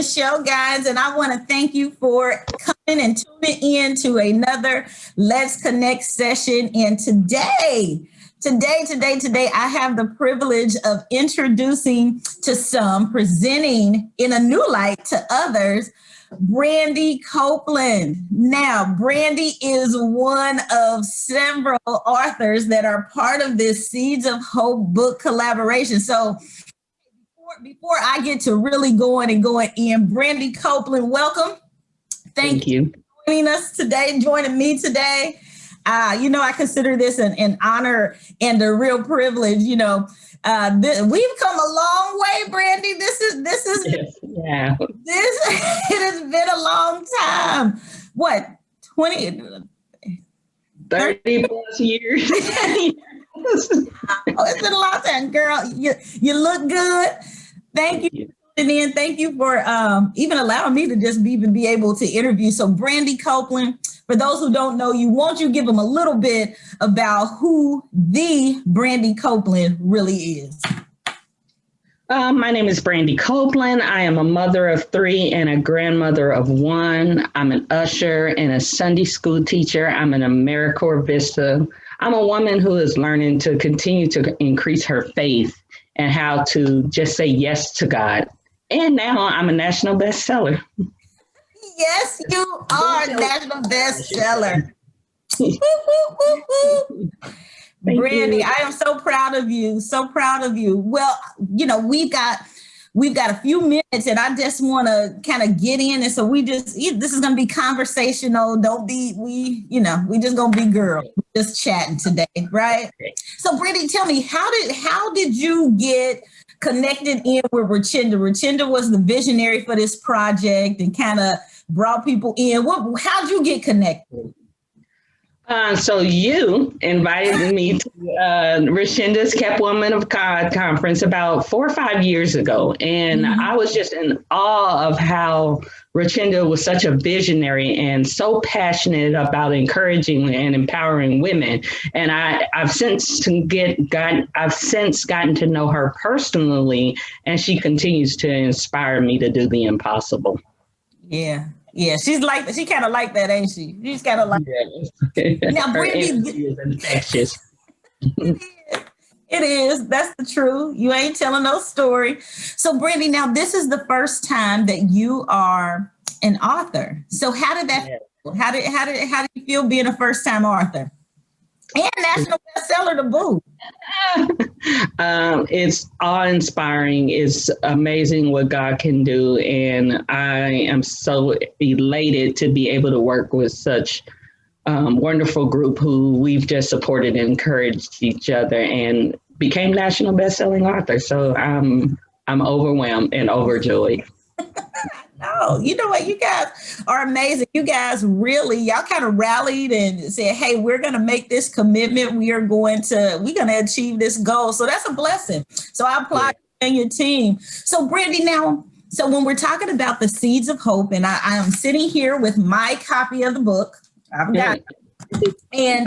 Michelle Guides, and I want to thank you for coming and tuning in to another Let's Connect session. And today, I have the privilege of introducing to some, presenting in a new light to others, Brandi Copeland. Now, Brandi is one of several authors that are part of this Seeds of Hope book collaboration. So before I get to really going in, Brandi Copeland, welcome. Thank you for joining me today. I consider this an honor and a real privilege. We've come a long way, Brandi. It has been a long time. What, 30 plus years? It's been a long time, girl. You look good. Thank you for tuning in. Thank you for even allowing me to just even be able to interview. So Brandi Copeland, for those who don't know you, won't you give them a little bit about who the Brandi Copeland really is? My name is Brandi Copeland. I am a mother of 3 and a grandmother of 1. I'm an usher and a Sunday school teacher. I'm an AmeriCorps Vista. I'm a woman who is learning to continue to increase her faith and how to just say yes to God. And now I'm a national bestseller. Yes, you are a national bestseller. Brandi, I am so proud of you. So proud of you. Well, we've got a few minutes and I just want to kind of get in. And so this is going to be conversational. We just going to be girls, just chatting today. Right. So Brandi, tell me, how did you get connected in with Richenda? Richenda was the visionary for this project and kind of brought people in. How'd you get connected? So you invited me to Richenda's Kept Woman of God conference about 4 or 5 years ago. And I was just in awe of how Richenda was such a visionary and so passionate about encouraging and empowering women. And I've since gotten to know her personally, and she continues to inspire me to do the impossible. Yeah. Yeah, she kind of like that, ain't she? She's kind of like that. Now, Brandi, is infectious. It is. That's the truth. You ain't telling no story. So, Brandi, now this is the first time that you are an author. So, how did that feel? How did you feel being a first time author and national bestseller to boot? It's awe-inspiring. It's amazing what God can do. And I am so elated to be able to work with such wonderful group who we've just supported and encouraged each other and became national best-selling authors. So I'm overwhelmed and overjoyed. No, you know what? You guys are amazing. You guys y'all kind of rallied and said, hey, we're going to make this commitment. We're going to achieve this goal. So that's a blessing. So I applaud you and your team. So Brandi, so when we're talking about the Seeds of Hope, and I am sitting here with my copy of the book, I've got it. And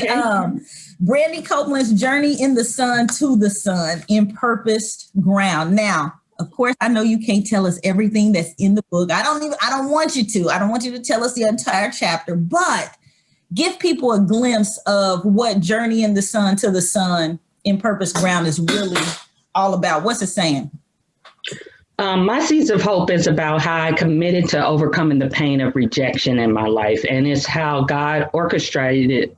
Brandi Copeland's Journey in the Sun to the Sun in Purposed Ground. Now, of course, I know you can't tell us everything that's in the book. I don't want you to. I don't want you to tell us the entire chapter, but give people a glimpse of what Journey in the Sun to the Sun in Purposed Ground is really all about. What's it saying? My Seeds of Hope is about how I committed to overcoming the pain of rejection in my life. And it's how God orchestrated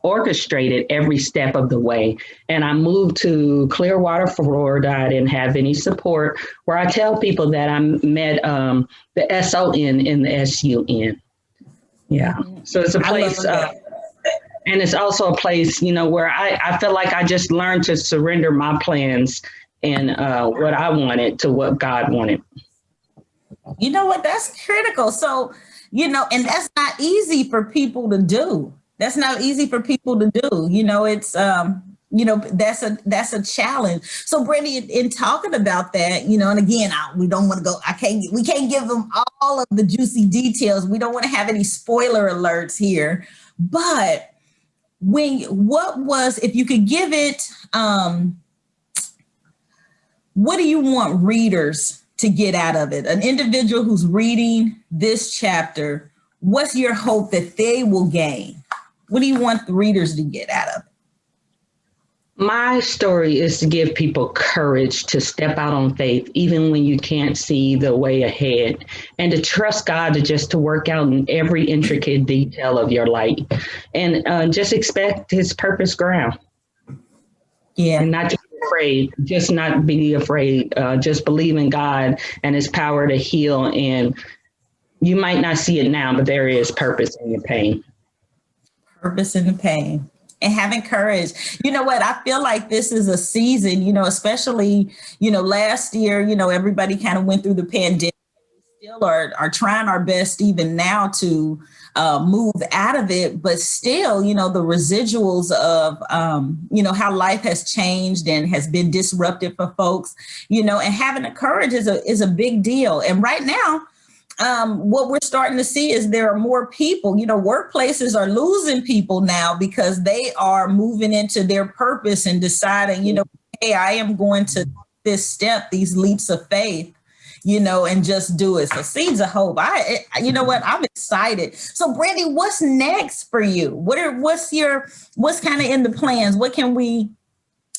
every step of the way. And I moved to Clearwater, Florida. I didn't have any support, where I tell people that I met the SON in the SUN. Yeah. So it's a place, and it's also a place, where I feel like I just learned to surrender my plans and what I wanted to what God wanted. You know what? That's critical. So, and that's not easy for people to do. It's, that's a challenge. So Brandi, in talking about that, and again, we don't want to go, we can't give them all of the juicy details. We don't want to have any spoiler alerts here, but if you could give it, what do you want readers to get out of it? An individual who's reading this chapter, what's your hope that they will gain? What do you want the readers to get out of it? My story is to give people courage to step out on faith, even when you can't see the way ahead, and to trust God to work out in every intricate detail of your life, and just expect His purpose ground. Yeah. And not to be afraid, just not be afraid, just believe in God and His power to heal. And you might not see it now, but there is purpose in the pain. Purpose in the pain. And having courage. You know what? I feel like this is a season, especially, last year, everybody kind of went through the pandemic. We still are trying our best even now to move out of it. But still, the residuals of, how life has changed and has been disrupted for folks, and having the courage is a big deal. And right now, what we're starting to see is there are more people, workplaces are losing people now because they are moving into their purpose and deciding, hey, I am going to this step, these leaps of faith, and just do it. So seeds of hope. I'm excited. So Brandi, what's next for you? What's kind of in the plans? What can we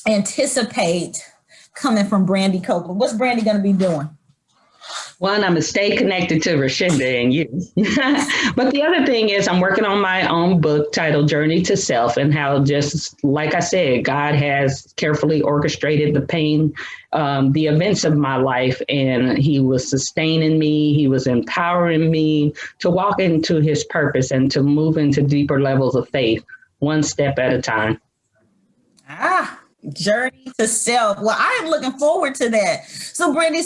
anticipate coming from Brandi Copeland? What's Brandi going to be doing? One, I'm going to stay connected to Rashinda and you. But the other thing is I'm working on my own book titled Journey to Self, and how, just like I said, God has carefully orchestrated the pain, the events of my life, and He was sustaining me. He was empowering me to walk into His purpose and to move into deeper levels of faith, one step at a time. Journey to Self. Well, I am looking forward to that. So Brandi,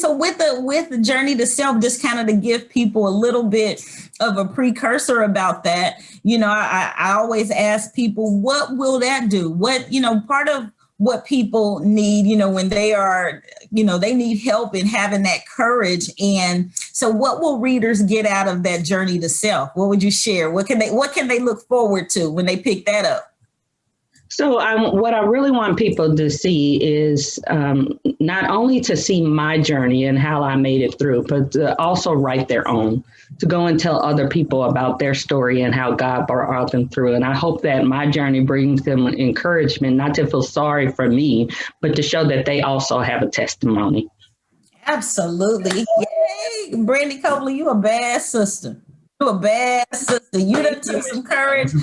with the Journey to Self, just kind of to give people a little bit of a precursor about that, I always ask people, what will that do? What, part of what people need, when they are, they need help in having that courage. And so what will readers get out of that Journey to Self? What would you share? What can they look forward to when they pick that up? So what I really want people to see is not only to see my journey and how I made it through, but to also write their own, to go and tell other people about their story and how God brought them through. And I hope that my journey brings them encouragement, not to feel sorry for me, but to show that they also have a testimony. Absolutely. Yay. Brandi Copeland, you a bad sister. You a bad sister. You done took some courage.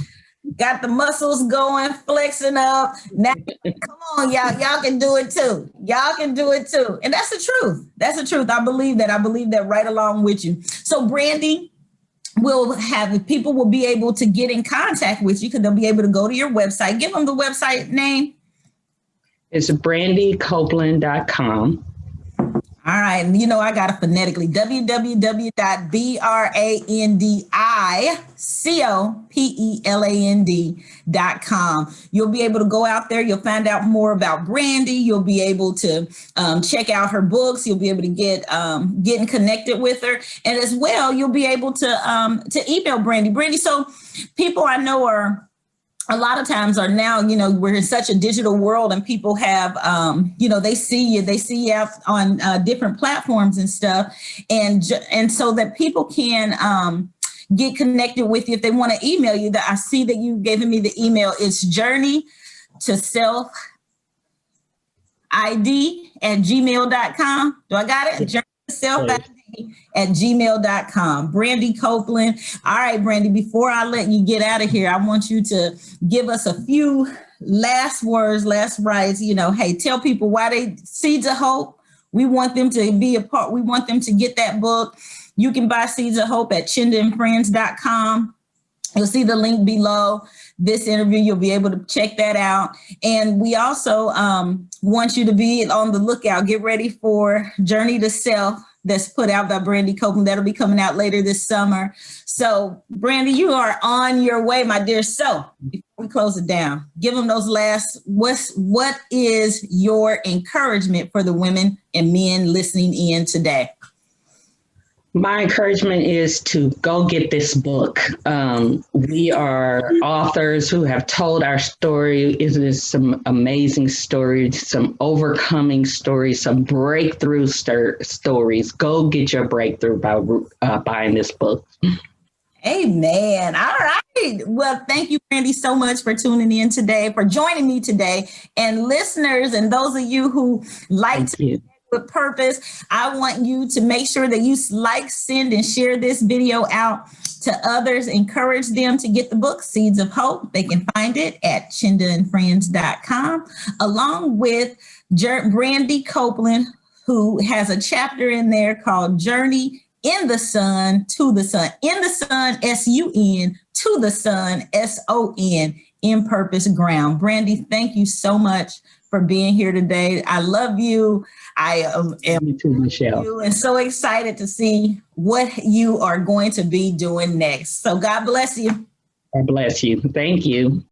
Got the muscles going, flexing up. Now, come on, y'all can do it too. Y'all can do it too. And that's the truth. That's the truth. I believe that right along with you. So Brandi, people will be able to get in contact with you because they'll be able to go to your website. Give them the website name. It's brandicopeland.com. All right. And I got it phonetically. www.brandicopeland.com. You'll be able to go out there. You'll find out more about Brandi. You'll be able to check out her books. You'll be able to getting connected with her. And as well, you'll be able to email Brandi. Brandi, so people I know are a lot of times are now, we're in such a digital world and people have, they see you out on different platforms and stuff. And so that people can get connected with you if they want to email you. That I see that you gave me the email. It's journey to self ID@gmail.com. Do I got it? Journey to self ID at gmail.com. Brandi Copeland. All right, Brandi, before I let you get out of here, I want you to give us a few last words, last rites. Hey, tell people why they Seeds of Hope. We want them to be a part. We want them to get that book. You can buy Seeds of Hope at chindaandfriends.com. You'll see the link below this interview. You'll be able to check that out. And we also want you to be on the lookout. Get ready for Journey to Self that's put out by Brandi Copeland. That'll be coming out later this summer. So Brandi, you are on your way, my dear. So before we close it down, give them those last, what is your encouragement for the women and men listening in today? My encouragement is to go get this book. We are authors who have told our story. It is some amazing stories, some overcoming stories, some breakthrough stories. Go get your breakthrough by buying this book. Amen. All right. Well, thank you, Brandi, so much for tuning in today, for joining me today. And listeners, and those of you who like Thank to you. with purpose, I want you to make sure that you like, send, and share this video out to others. Encourage them to get the book, Seeds of Hope. They can find it at chindaandfriends.com, along with Brandi Copeland, who has a chapter in there called Journey in the Sun, to the Sun. In the Sun, SUN, to the Sun, SON, in purpose ground. Brandi, thank you so much for being here today. I love you. I am You too, Michelle. you and so excited to see what you are going to be doing next. So God bless you. God bless you. Thank you.